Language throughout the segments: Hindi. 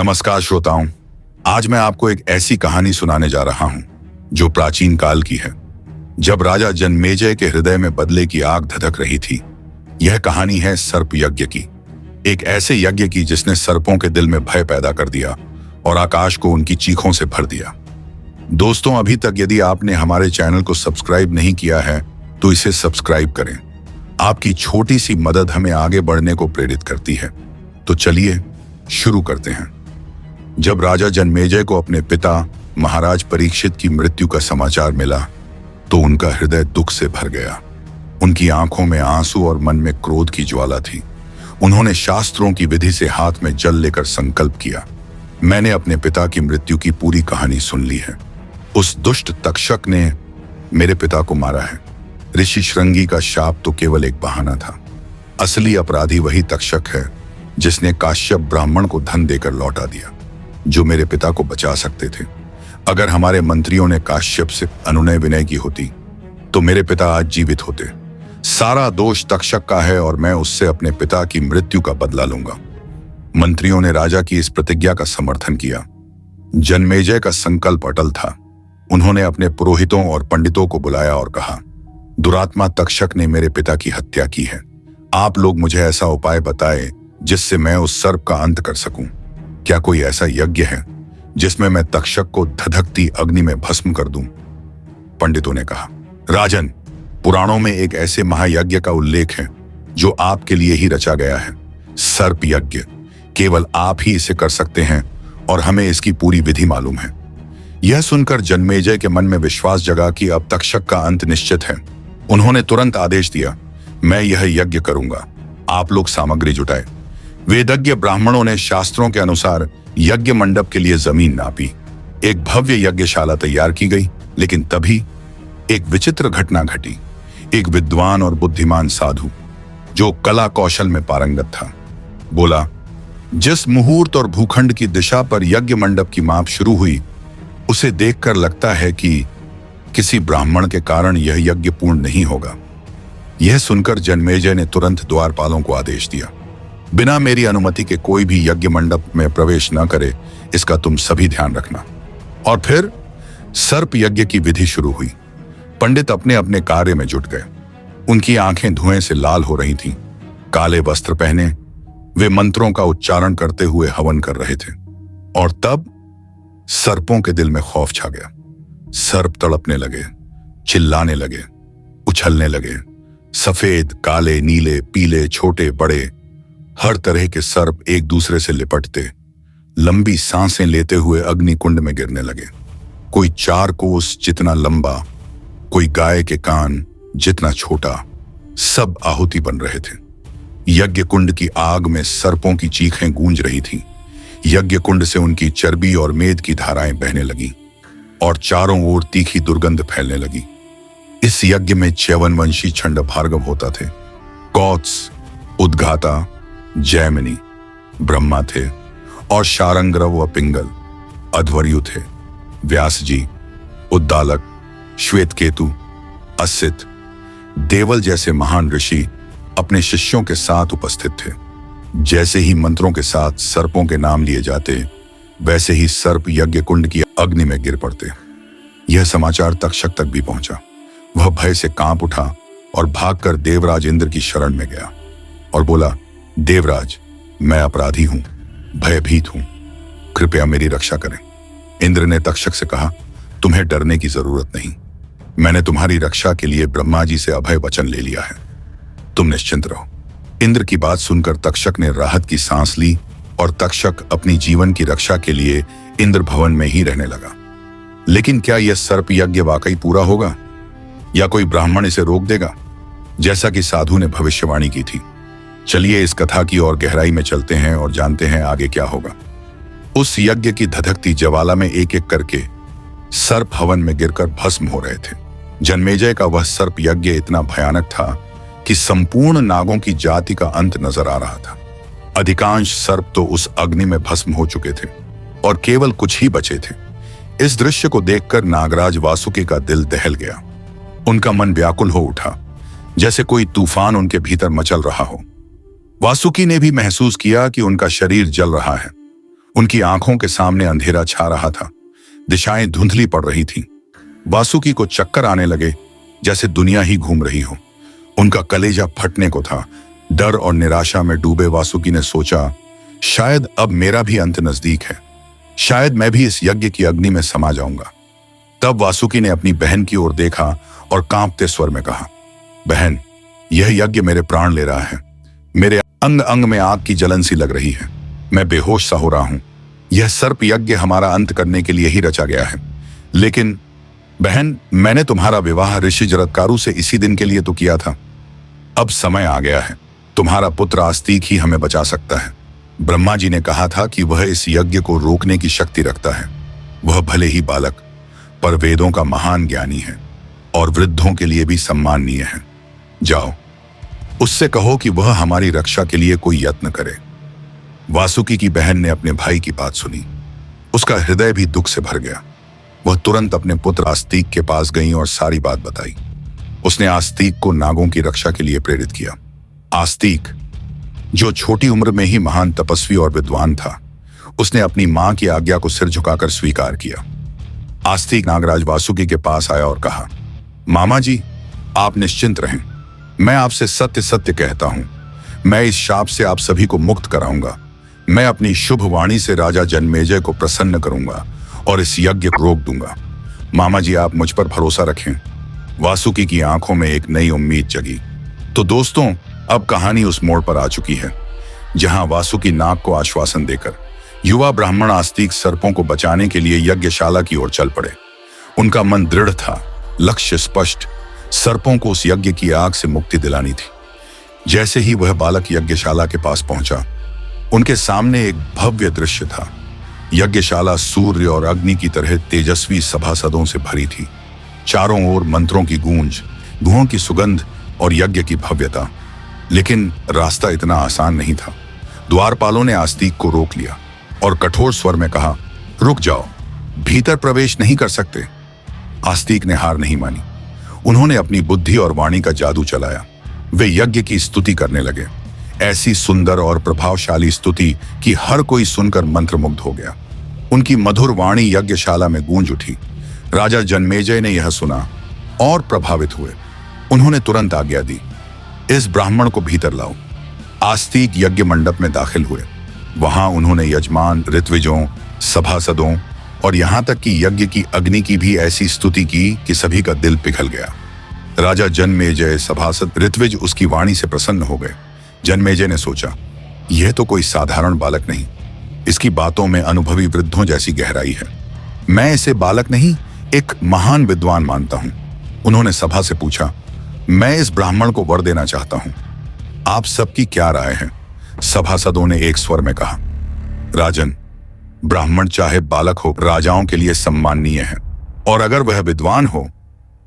नमस्कार श्रोताओं, आज मैं आपको एक ऐसी कहानी सुनाने जा रहा हूं जो प्राचीन काल की है, जब राजा जन्मेजय के हृदय में बदले की आग धधक रही थी। यह कहानी है सर्प यज्ञ की, एक ऐसे यज्ञ की जिसने सर्पों के दिल में भय पैदा कर दिया और आकाश को उनकी चीखों से भर दिया। दोस्तों, अभी तक यदि आपने हमारे चैनल को सब्सक्राइब नहीं किया है तो इसे सब्सक्राइब करें। आपकी छोटी सी मदद हमें आगे बढ़ने को प्रेरित करती है। तो चलिए शुरू करते हैं। जब राजा जन्मेजय को अपने पिता महाराज परीक्षित की मृत्यु का समाचार मिला तो उनका हृदय दुख से भर गया। उनकी आंखों में आंसू और मन में क्रोध की ज्वाला थी। उन्होंने शास्त्रों की विधि से हाथ में जल लेकर संकल्प किया, मैंने अपने पिता की मृत्यु की पूरी कहानी सुन ली है। उस दुष्ट तक्षक ने मेरे पिता को मारा है। ऋषि श्रृंगी का शाप तो केवल एक बहाना था। असली अपराधी वही तक्षक है जिसने काश्यप ब्राह्मण को धन देकर लौटा दिया जो मेरे पिता को बचा सकते थे। अगर हमारे मंत्रियों ने काश्यप से अनुनय विनय की होती तो मेरे पिता आज जीवित होते। सारा दोष तक्षक का है और मैं उससे अपने पिता की मृत्यु का बदला लूंगा। मंत्रियों ने राजा की इस प्रतिज्ञा का समर्थन किया। जन्मेजय का संकल्प अटल था। उन्होंने अपने पुरोहितों और पंडितों को बुलाया और कहा, दुरात्मा तक्षक ने मेरे पिता की हत्या की है। आप लोग मुझे ऐसा उपाय बताएं जिससे मैं उस सर्प का अंत कर सकूं। क्या कोई ऐसा यज्ञ है जिसमें मैं तक्षक को धधकती अग्नि में भस्म कर दूं? पंडितों ने कहा, राजन, पुराणों में एक ऐसे महायज्ञ का उल्लेख है जो आपके लिए ही रचा गया है, सर्प यज्ञ। केवल आप ही इसे कर सकते हैं और हमें इसकी पूरी विधि मालूम है। यह सुनकर जन्मेजय के मन में विश्वास जगा कि अब तक्षक का अंत निश्चित है। उन्होंने तुरंत आदेश दिया, मैं यह यज्ञ करूंगा, आप लोग सामग्री जुटाए। वेदज्ञ ब्राह्मणों ने शास्त्रों के अनुसार यज्ञ मंडप के लिए जमीन नापी। एक भव्य यज्ञशाला तैयार की गई, लेकिन तभी एक विचित्र घटना घटी। एक विद्वान और बुद्धिमान साधु जो कला कौशल में पारंगत था बोला, जिस मुहूर्त और भूखंड की दिशा पर यज्ञ मंडप की माप शुरू हुई उसे देखकर लगता है कि किसी ब्राह्मण के कारण यह यज्ञ पूर्ण नहीं होगा। यह सुनकर जन्मेजय ने तुरंत द्वारपालों को आदेश दिया, बिना मेरी अनुमति के कोई भी यज्ञ मंडप में प्रवेश न करे, इसका तुम सभी ध्यान रखना। और फिर सर्प यज्ञ की विधि शुरू हुई। पंडित अपने अपने कार्य में जुट गए। उनकी आंखें धुएं से लाल हो रही थीं। काले वस्त्र पहने वे मंत्रों का उच्चारण करते हुए हवन कर रहे थे। और तब सर्पों के दिल में खौफ छा गया। सर्प तड़पने लगे, चिल्लाने लगे, उछलने लगे। सफेद, काले, नीले, पीले, छोटे, बड़े, हर तरह के सर्प एक दूसरे से लिपटते, लंबी सांसें लेते हुए अग्नि कुंड में गिरने लगे। कोई 4 कोस जितना लंबा, कोई गाय के कान जितना छोटा, सब आहुति बन रहे थे। यज्ञ कुंड की आग में सर्पों की चीखें गूंज रही थीं। यज्ञ कुंड से उनकी चर्बी और मेद की धाराएं बहने लगी और चारों ओर तीखी दुर्गंध फैलने लगी। इस यज्ञ में च्यवनवंशी छंड भार्गव होता थे। कौत्स, उद्गाता, जैमिनी, ब्रह्मा थे और शारंग्रव व पिंगल, अध्वर्यु थे। व्यास जी, उद्दालक, श्वेतकेतु, असित, देवल जैसे महान ऋषि अपने शिष्यों के साथ उपस्थित थे। जैसे ही मंत्रों के साथ सर्पों के नाम लिए जाते, वैसे ही सर्प यज्ञ कुंड की अग्नि में गिर पड़ते। यह समाचार तक्षक तक भी पहुंचा। वह भय से कांप उठा और भागकर देवराज इंद्र की शरण में गया और बोला, देवराज, मैं अपराधी हूं, भयभीत हूं, कृपया मेरी रक्षा करें। इंद्र ने तक्षक से कहा, तुम्हें डरने की जरूरत नहीं। मैंने तुम्हारी रक्षा के लिए ब्रह्मा जी से अभय वचन ले लिया है। तुम निश्चिंत रहो। इंद्र की बात सुनकर तक्षक ने राहत की सांस ली और तक्षक अपनी जीवन की रक्षा के लिए इंद्र भवन में ही रहने लगा। लेकिन क्या यह सर्प यज्ञ वाकई पूरा होगा या कोई ब्राह्मण इसे रोक देगा, जैसा कि साधु ने भविष्यवाणी की थी? चलिए इस कथा की और गहराई में चलते हैं और जानते हैं आगे क्या होगा। उस यज्ञ की धधकती ज्वाला में एक एक करके सर्प हवन में गिरकर भस्म हो रहे थे। जन्मेजय का वह सर्प यज्ञ इतना भयानक था कि संपूर्ण नागों की जाति का अंत नजर आ रहा था। अधिकांश सर्प तो उस अग्नि में भस्म हो चुके थे और केवल कुछ ही बचे थे। इस दृश्य को देखकर नागराज वासुकी का दिल दहल गया। उनका मन व्याकुल हो उठा, जैसे कोई तूफान उनके भीतर मचल रहा हो। वासुकी ने भी महसूस किया कि उनका शरीर जल रहा है। उनकी आंखों के सामने अंधेरा छा रहा था, दिशाएं धुंधली पड़ रही थीं। वासुकी को चक्कर आने लगे, जैसे दुनिया ही घूम रही हो। उनका कलेजा फटने को था। डर और निराशा में डूबे वासुकी ने सोचा, शायद अब मेरा भी अंत नजदीक है, शायद मैं भी इस यज्ञ की अग्नि में समा जाऊंगा। तब वासुकी ने अपनी बहन की ओर देखा और कांपते स्वर में कहा, बहन, यह यज्ञ मेरे प्राण ले रहा है। मेरे अंग अंग में आग की जलन सी लग रही है। मैं बेहोश सा हो रहा हूं। यह सर्प यज्ञ हमारा अंत करने के लिए ही रचा गया है। लेकिन बहन, मैंने तुम्हारा विवाह ऋषि जरत्कारु से इसी दिन के लिए तो किया था। अब समय आ गया है। तुम्हारा पुत्र आस्तिक ही हमें बचा सकता है। ब्रह्मा जी ने कहा था कि वह इस यज्ञ को रोकने की शक्ति रखता है। वह भले ही बालक, पर वेदों का महान ज्ञानी है और वृद्धों के लिए भी सम्माननीय है। जाओ, उससे कहो कि वह हमारी रक्षा के लिए कोई यत्न करे। वासुकी की बहन ने अपने भाई की बात सुनी। उसका हृदय भी दुख से भर गया। वह तुरंत अपने पुत्र आस्तिक के पास गई और सारी बात बताई। उसने आस्तिक को नागों की रक्षा के लिए प्रेरित किया। आस्तिक, जो छोटी उम्र में ही महान तपस्वी और विद्वान था, उसने अपनी मां की आज्ञा को सिर झुकाकर स्वीकार किया। आस्तिक नागराज वासुकी के पास आया और कहा, मामा जी, आप निश्चिंत रहें। मैं आपसे सत्य सत्य कहता हूं, मैं इस शाप से आप सभी को मुक्त कराऊंगा। मैं अपनी शुभ वाणी से राजा जन्मेजय को प्रसन्न करूंगा और इस यज्ञ को रोक दूंगा। मामा जी, आप मुझ पर भरोसा रखें। वासुकी की आंखों में एक नई उम्मीद जगी। तो दोस्तों, अब कहानी उस मोड़ पर आ चुकी है जहां वासुकी नाग को आश्वासन देकर युवा ब्राह्मण आस्तिक सर्पों को बचाने के लिए यज्ञशाला की ओर चल पड़े। उनका मन दृढ़ था, लक्ष्य स्पष्ट, सर्पों को उस यज्ञ की आग से मुक्ति दिलानी थी। जैसे ही वह बालक यज्ञशाला के पास पहुंचा, उनके सामने एक भव्य दृश्य था। यज्ञशाला सूर्य और अग्नि की तरह तेजस्वी सभासदों से भरी थी। चारों ओर मंत्रों की गूंज, धुओं की सुगंध और यज्ञ की भव्यता। लेकिन रास्ता इतना आसान नहीं था। द्वारपालों ने आस्तिक को रोक लिया और कठोर स्वर में कहा, रुक जाओ, भीतर प्रवेश नहीं कर सकते। आस्तिक ने हार नहीं मानी। उन्होंने अपनी बुद्धि और वाणी का जादू चलाया। वे यज्ञ की स्तुति करने लगे, ऐसी सुंदर और प्रभावशाली स्तुति कि हर कोई सुनकर मंत्रमुग्ध हो गया। उनकी मधुर वाणी यज्ञशाला में गूंज उठी। राजा जन्मेजय ने यह सुना और प्रभावित हुए। उन्होंने तुरंत आज्ञा दी, इस ब्राह्मण को भीतर लाओ। आस्तिक यज्ञ मंडप में दाखिल हुए। वहां उन्होंने यजमान, ऋत्विजों, सभासदों और यहां तक कि यज्ञ की अग्नि की भी ऐसी स्तुति की कि सभी का दिल पिघल गया। राजा जन्मेजय, सभासद, ऋत्विज उसकी वाणी से प्रसन्न हो गए। जन्मेजय ने सोचा, यह तो कोई साधारण बालक नहीं, इसकी बातों में अनुभवी वृद्धों जैसी गहराई है। मैं इसे बालक नहीं, एक महान विद्वान मानता हूं। उन्होंने सभा से पूछा, मैं इस ब्राह्मण को वर देना चाहता हूं, आप सबकी क्या राय है? सभासदों ने एक स्वर में कहा, राजन, ब्राह्मण चाहे बालक हो, राजाओं के लिए सम्माननीय है, और अगर वह विद्वान हो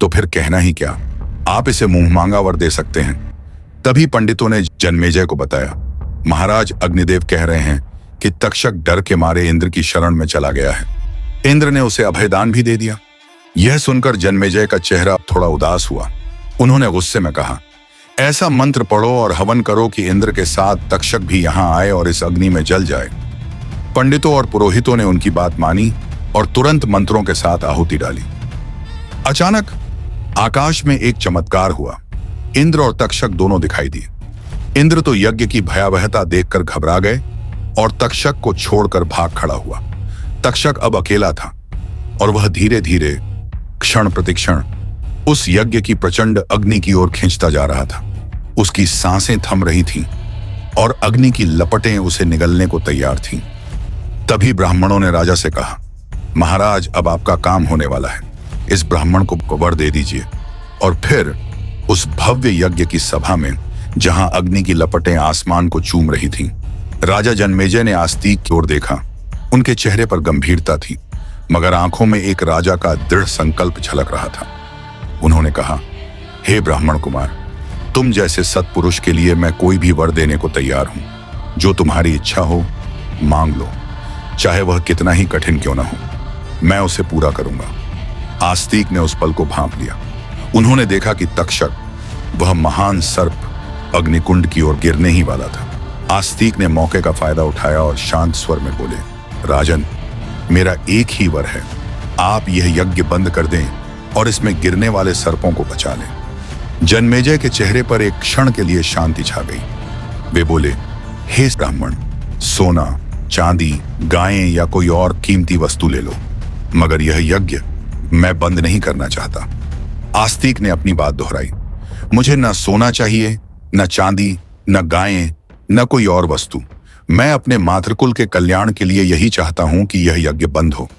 तो फिर कहना ही क्या, आप इसे मुंह मांगा वर दे सकते हैं। तभी पंडितों ने जन्मेजय को बताया, महाराज, अग्निदेव कह रहे हैं कि तक्षक डर के मारे इंद्र की शरण में चला गया है। इंद्र ने उसे अभयदान भी दे दिया। यह सुनकर जन्मेजय का चेहरा थोड़ा उदास हुआ। उन्होंने गुस्से में कहा, ऐसा मंत्र पढ़ो और हवन करो कि इंद्र के साथ तक्षक भी यहां आए और इस अग्नि में जल जाए। पंडितों और पुरोहितों ने उनकी बात मानी और तुरंत मंत्रों के साथ आहुति डाली। अचानक आकाश में एक चमत्कार हुआ। इंद्र और तक्षक दोनों दिखाई दिए। इंद्र तो यज्ञ की भयावहता देखकर घबरा गए और तक्षक को छोड़कर भाग खड़ा हुआ। तक्षक अब अकेला था और वह धीरे धीरे, क्षण प्रतिक्षण उस यज्ञ की प्रचंड अग्नि की ओर खींचता जा रहा था। उसकी सांसें थम रही थीं और अग्नि की लपटें उसे निगलने को तैयार थीं। तभी ब्राह्मणों ने राजा से कहा, महाराज, अब आपका काम होने वाला है। इस ब्राह्मण को वर दे दीजिए। और फिर उस भव्य यज्ञ की सभा में, जहां अग्नि की लपटें आसमान को चूम रही थीं, राजा जन्मेजय ने आस्तिक की ओर देखा। उनके चेहरे पर गंभीरता थी, मगर आंखों में एक राजा का दृढ़ संकल्प झलक रहा था। उन्होंने कहा, हे ब्राह्मण कुमार, तुम जैसे सत्पुरुष के लिए मैं कोई भी वर देने को तैयार हूं। जो तुम्हारी इच्छा हो मांग लो, चाहे वह कितना ही कठिन क्यों ना हो, मैं उसे पूरा करूंगा। आस्तिक ने उस पल को भांप लिया। उन्होंने देखा कि तक्षक, वह महान सर्प, अग्निकुंड की ओर गिरने ही वाला था। आस्तिक ने मौके का फायदा उठाया और शांत स्वर में बोले, राजन, मेरा एक ही वर है, आप यह यज्ञ बंद कर दें और इसमें गिरने वाले सर्पों को बचा लें। जन्मेजय के चेहरे पर एक क्षण के लिए शांति छा गई। वे बोले, हे ब्राह्मण, सोना, चांदी, गायें या कोई और कीमती वस्तु ले लो, मगर यह यज्ञ मैं बंद नहीं करना चाहता। आस्तिक ने अपनी बात दोहराई, मुझे न सोना चाहिए, न चांदी, न गायें, न कोई और वस्तु। मैं अपने मातृकुल के कल्याण के लिए यही चाहता हूं कि यह यज्ञ बंद हो।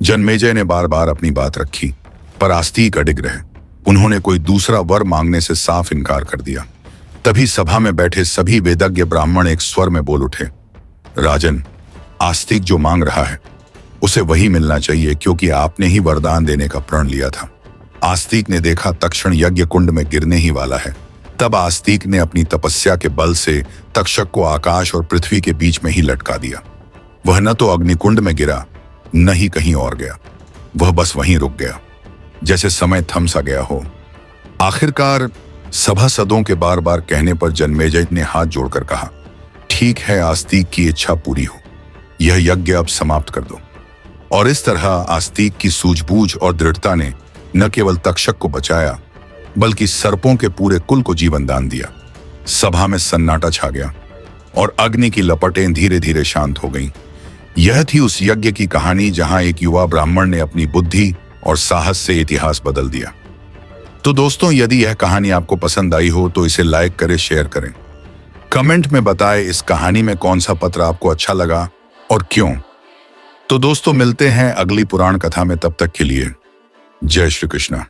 जन्मेजय ने बार बार अपनी बात रखी, पर आस्तिक अडिग रहे। उन्होंने कोई दूसरा वर मांगने से साफ इनकार कर दिया। तभी सभा में बैठे सभी वेदज्ञ ब्राह्मण एक स्वर में बोल उठे, राजन, आस्तिक जो मांग रहा है उसे वही मिलना चाहिए, क्योंकि आपने ही वरदान देने का प्रण लिया था। आस्तिक ने देखा तक्षण यज्ञ कुंड में गिरने ही वाला है। तब आस्तिक ने अपनी तपस्या के बल से तक्षक को आकाश और पृथ्वी के बीच में ही लटका दिया। वह न तो अग्निकुंड में गिरा, न ही कहीं और गया। वह बस वहीं रुक गया, जैसे समय थम सा गया हो। आखिरकार सभासदों के बार बार कहने पर जन्मेजय ने हाथ जोड़कर कहा, ठीक है, आस्तिक की इच्छा पूरी हो, यह यज्ञ अब समाप्त कर दो। और इस तरह आस्तिक की सूझबूझ और दृढ़ता ने न केवल तक्षक को बचाया, बल्कि सर्पों के पूरे कुल को जीवन दान दिया। सभा में सन्नाटा छा गया और अग्नि की लपटें धीरे धीरे शांत हो गईं। यह थी उस यज्ञ की कहानी जहां एक युवा ब्राह्मण ने अपनी बुद्धि और साहस से इतिहास बदल दिया। तो दोस्तों, यदि यह कहानी आपको पसंद आई हो तो इसे लाइक करें, शेयर करें, कमेंट में बताएं इस कहानी में कौन सा पात्र आपको अच्छा लगा और क्यों। तो दोस्तों, मिलते हैं अगली पुराण कथा में, तब तक के लिए जय श्री कृष्ण।